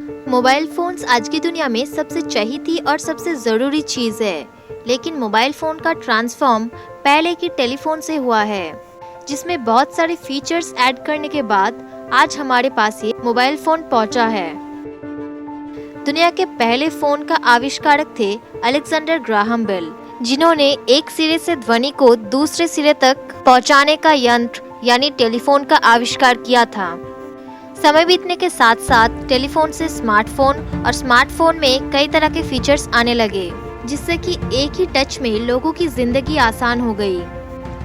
Mobile phones आज की दुनिया में सबसे चहीती और सबसे ज़रूरी चीज़ है। लेकिन मोबाइल फ़ोन का ट्रांसफॉर्म पहले की टेलीफोन से हुआ है, जिसमें बहुत सारे फीचर्स ऐड करने के बाद आज हमारे पास ये मोबाइल फ़ोन पहुंचा है। दुनिया के पहले फ़ोन का आविष्कारक थे अलेक्जेंडर ग्राहम बेल, जिन्होंने एक सिरे से ध्वनि को दूसरे सिरे तक पहुंचाने का यंत्र यानी टेलीफोन का आविष्कार किया था। समय बीतने के साथ साथ टेलीफोन से स्मार्टफोन और स्मार्टफोन में कई तरह के फीचर्स आने लगे, जिससे कि एक ही टच में लोगों की जिंदगी आसान हो गई।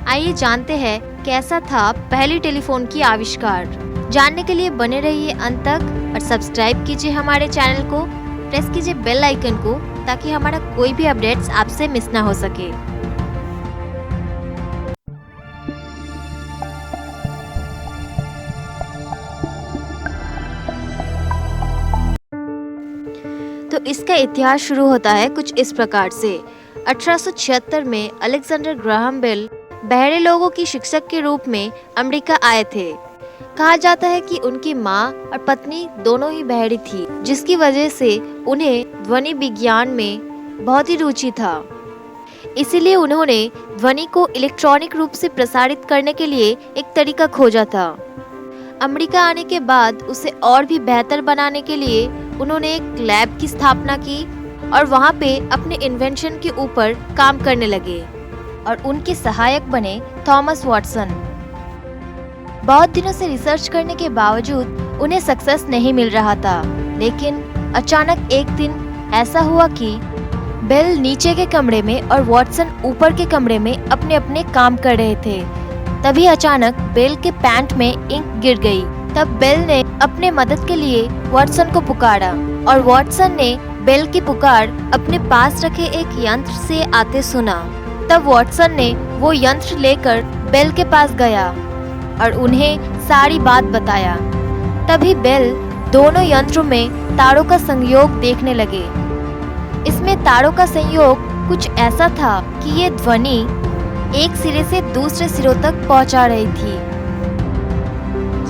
आइए जानते हैं कैसा था पहली टेलीफोन की आविष्कार। जानने के लिए बने रहिए अंत तक और सब्सक्राइब कीजिए हमारे चैनल को, प्रेस कीजिए बेल आइकन को ताकि हमारा कोई भी अपडेट्स आपसे मिस ना हो सके। तो इसका इतिहास शुरू होता है कुछ इस प्रकार से। 1876 में अलेक्जेंडर ग्राहम बेल बहरे लोगों की शिक्षक के रूप में अमेरिका आए थे। कहा जाता है कि उनकी माँ और पत्नी दोनों ही बहरी थी, जिसकी वजह से उन्हें ध्वनि विज्ञान में बहुत ही रुचि था। इसीलिए उन्होंने ध्वनि को इलेक्ट्रॉनिक रूप से प्रसारित करने के लिए एक तरीका खोजा था। अमेरिका आने के बाद उसे और भी बेहतर बनाने के लिए उन्होंने एक लैब की स्थापना की और वहाँ पे अपने इन्वेंशन के ऊपर काम करने लगे और उनके सहायक बने थॉमस वॉटसन। बहुत दिनों से रिसर्च करने के बावजूद उन्हें सक्सेस नहीं मिल रहा था, लेकिन अचानक एक दिन ऐसा हुआ कि बेल नीचे के कमरे में और वॉटसन ऊपर के कमरे में अपने अपने काम कर रहे थे। तभी अचानक बेल के पैंट में इंक गिर गई। तब बेल ने अपने मदद के लिए वॉटसन को पुकारा और वॉटसन ने बेल की पुकार अपने पास रखे एक यंत्र से आते सुना। तब वॉटसन ने वो यंत्र लेकर बेल के पास गया और उन्हें सारी बात बताया। तभी बेल दोनों यंत्रों में तारों का संयोग देखने लगे। इसमें तारों का संयोग कुछ ऐसा था कि ये ध्वनि एक सिरे से दूसरे सिरों तक पहुंचा रही थी।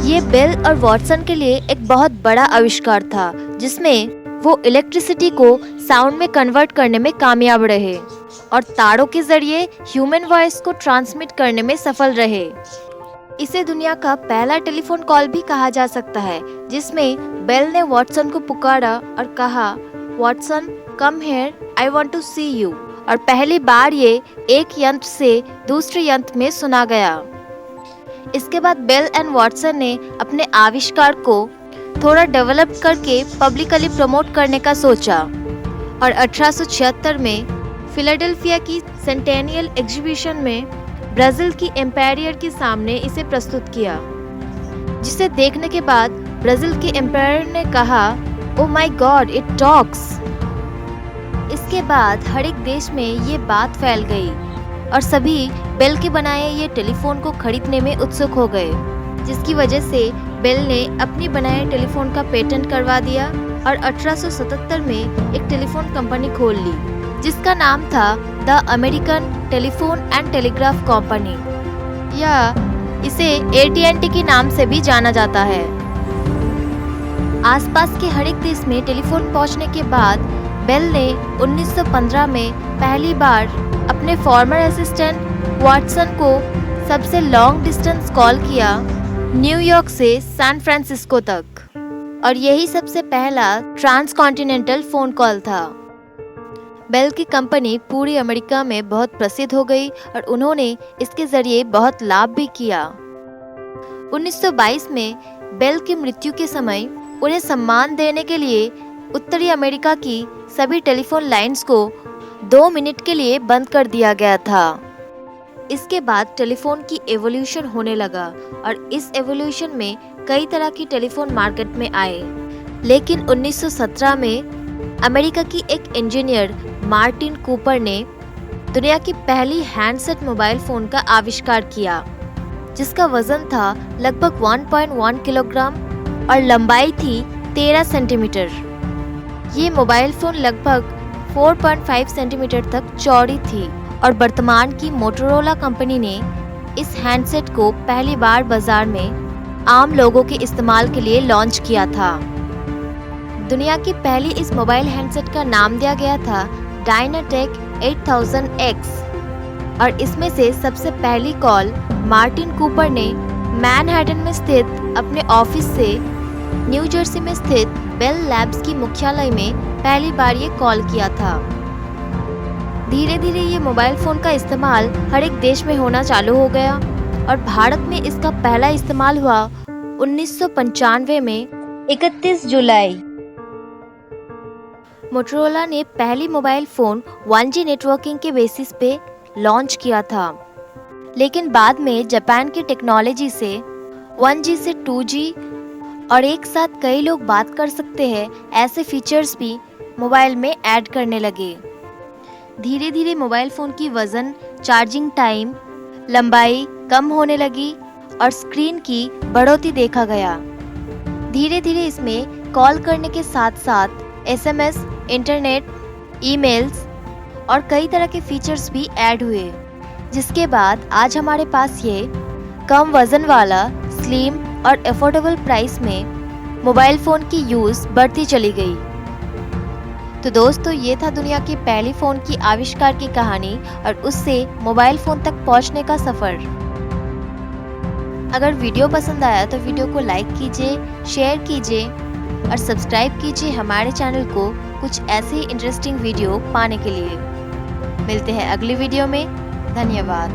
ये बेल और वॉटसन के लिए एक बहुत बड़ा आविष्कार था, जिसमें वो इलेक्ट्रिसिटी को साउंड में कन्वर्ट करने में कामयाब रहे और तारों के जरिए ह्यूमन वॉइस को ट्रांसमिट करने में सफल रहे। इसे दुनिया का पहला टेलीफोन कॉल भी कहा जा सकता है, जिसमें बेल ने वॉटसन को पुकारा और कहा, Watson come here, I want to see you. और पहली बार ये एक यंत्र से दूसरे यंत्र में सुना गया। इसके बाद बेल एंड वॉटसन ने अपने आविष्कार को थोड़ा डेवलप करके पब्लिकली प्रमोट करने का सोचा और 1876 में फिलाडेल्फिया की सेंटेनियल एग्जीबिशन में ब्राजील की एम्पायर के सामने इसे प्रस्तुत किया, जिसे देखने के बाद ब्राजील के एम्पायर ने कहा, oh my God, it talks. इसके बाद हर एक देश में ये बात फैल गई और सभी बेल के बनाए ये टेलीफोन को खरीदने में उत्सुक हो गए, जिसकी वजह से बेल ने अपनी बनाए टेलीफोन का पेटेंट करवा दिया और 1877 में एक टेलीफोन कंपनी खोल ली, जिसका नाम था the American telephone and telegraph company, या इसे AT&T के नाम से भी जाना जाता है। आसपास के हर एक देश में टेलीफोन पहुंचने के बाद बेल ने 1915 में पहली बार अपने फॉर्मर असिस्टेंट वॉटसन को सबसे लॉन्ग डिस्टेंस कॉल किया, न्यूयॉर्क से सैन फ्रांसिस्को तक, और यही सबसे पहला ट्रांस कॉन्टिनेंटल फोन कॉल था। बेल की कंपनी पूरी अमेरिका में बहुत प्रसिद्ध हो गई और उन्होंने इसके जरिए बहुत लाभ भी किया। 1922 में बेल की मृत्यु के समय उन्हें सम्मान देने के लिए उत्तरी अमेरिका की सभी टेलीफोन लाइंस को 2 मिनट के लिए बंद कर दिया गया था। इसके बाद टेलीफोन की एवोल्यूशन होने लगा और इस एवोल्यूशन में कई तरह की टेलीफोन मार्केट में आए। लेकिन 1917 में अमेरिका की एक इंजीनियर मार्टिन कूपर ने दुनिया की पहली हैंडसेट मोबाइल फ़ोन का आविष्कार किया, जिसका वजन था लगभग 1.1 किलोग्राम और लंबाई थी 13 सेंटीमीटर। ये मोबाइल फ़ोन लगभग 4.5 सेंटीमीटर तक चौड़ी थी और वर्तमान की मोटोरोला कंपनी ने इस हैंडसेट को पहली बार बाजार में आम लोगों के इस्तेमाल के लिए लॉन्च किया था। दुनिया की पहली इस मोबाइल हैंडसेट का नाम दिया गया था डायनाटेक 8000X और इसमें से सबसे पहली कॉल मार्टिन कूपर ने मैनहट्टन में स्थित अपने ऑफिस से न्यू जर्सी में स्थित बेल लैब्स की मुख्यालय में पहली बार ये कॉल किया था। धीरे धीरे ये मोबाइल फोन का इस्तेमाल हर एक देश में होना चालू हो गया और भारत में इसका पहला इस्तेमाल हुआ 1995 में 31 जुलाई। मोटोरोला ने पहली मोबाइल फोन 1G नेटवर्किंग के बेसिस पे लॉन्च किया था, लेकिन बाद में जापान की टेक्नोलॉजी से 1G से 2G और एक साथ कई लोग बात कर सकते हैं ऐसे फीचर्स भी मोबाइल में ऐड करने लगे। धीरे धीरे मोबाइल फ़ोन की वज़न, चार्जिंग टाइम, लंबाई कम होने लगी और स्क्रीन की बढ़ोतरी देखा गया। धीरे धीरे इसमें कॉल करने के साथ साथ SMS, इंटरनेट, ईमेल्स और कई तरह के फीचर्स भी ऐड हुए, जिसके बाद आज हमारे पास ये कम वज़न वाला, स्लिम और अफोर्डेबल प्राइस में मोबाइल फ़ोन की यूज़ बढ़ती चली गई। तो दोस्तों, ये था दुनिया की पहली फ़ोन की आविष्कार की कहानी और उससे मोबाइल फ़ोन तक पहुंचने का सफ़र। अगर वीडियो पसंद आया तो वीडियो को लाइक कीजिए, शेयर कीजिए और सब्सक्राइब कीजिए हमारे चैनल को कुछ ऐसे इंटरेस्टिंग वीडियो पाने के लिए। मिलते हैं अगली वीडियो में। धन्यवाद।